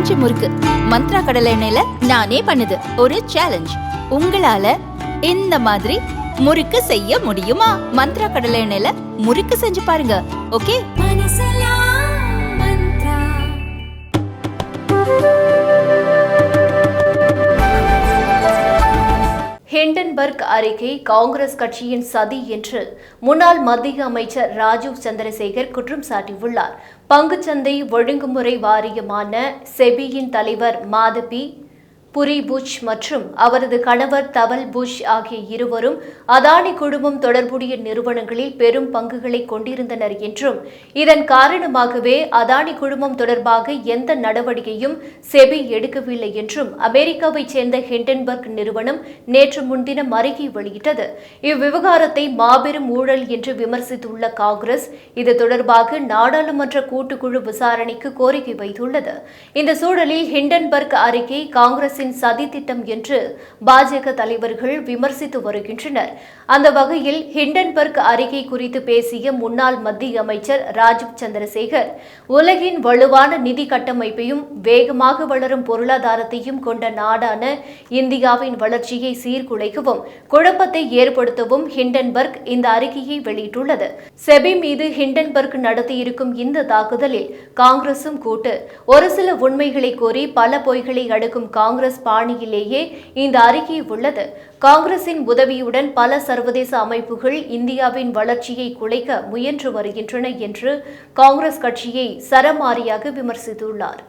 பஞ்சு முறுக்கு மந்த்ரா கடலை எண்ணெயில நானே பண்ணுது ஒரு சேலஞ்ச். உங்களால இந்த மாதிரி முறுக்கு செய்ய முடியுமா? மந்த்ரா கடலை எண்ணெயில முறுக்கு செஞ்சு பாருங்க. ஓகே. ஹிண்டன்பர்க் அறிக்கை காங்கிரஸ் கட்சியின் சதி என்று முன்னாள் மத்திய அமைச்சர் ராஜீவ் சந்திரசேகர் குற்றம் சாட்டியுள்ளார். பங்குச்சந்தை ஒழுங்குமுறை வாரியமான செபியின் தலைவர் மாதவி புரி புஷ் மற்றும் அவரது கணவர் தவல் புஷ் ஆகிய இருவரும் அதானி குழுமம் தொடர்புடைய நிறுவனங்களில் பெரும் பங்குகளை கொண்டிருந்தனர் என்றும் இதன் காரணமாகவே அதானி குழுமம் தொடர்பாக எந்த நடவடிக்கையும் செபி எடுக்கவில்லை என்றும் அமெரிக்காவைச் சேர்ந்த ஹிண்டன்பர்க் நிறுவனம் நேற்று முன்தினம் அறிக்கை வெளியிட்டது. இவ்விவகாரத்தை மாபெரும் ஊழல் என்று விமர்சித்துள்ள காங்கிரஸ் இது தொடர்பாக நாடாளுமன்ற கூட்டுக்குழு விசாரணைக்கு கோரிக்கை வைத்துள்ளது. இந்த சூழலில் ஹிண்டன்பர்க் அறிக்கை காங்கிரசின் சதி திட்டம் என்று பாஜக தலைவர்கள் விமர்சித்து வருகின்றனர். அந்த வகையில் ஹிண்டன்பர்க் அறிக்கை குறித்து பேசிய முன்னாள் மத்திய அமைச்சர் ராஜீவ் சந்திரசேகர் உலகின் வலுவான நிதி கட்டமைப்பையும் வேகமாக வளரும் பொருளாதாரத்தையும் கொண்ட நாடான இந்தியாவின் வளர்ச்சியை சீர்குலைக்கவும் குழப்பத்தை ஏற்படுத்தவும் ஹிண்டன்பர்க் இந்த அறிக்கையை வெளியிட்டுள்ளது. செபி மீது ஹிண்டன்பர்க் நடத்தியிருக்கும் இந்த தாக்குதலில் காங்கிரசும் கூட்டு. ஒரு சில உண்மைகளை கோரி பல பொய்களை அடுக்கும் காங்கிரஸ் பாணியிலேயே இந்த அறிக்கை உள்ளது. காங்கிரசின் உதவியுடன் பல சர்வதேச அமைப்புகள் இந்தியாவின் வளர்ச்சியை குலைக்க முயன்று வருகின்றன என்று காங்கிரஸ் கட்சியை சரமாரியாக விமர்சித்துள்ளார்.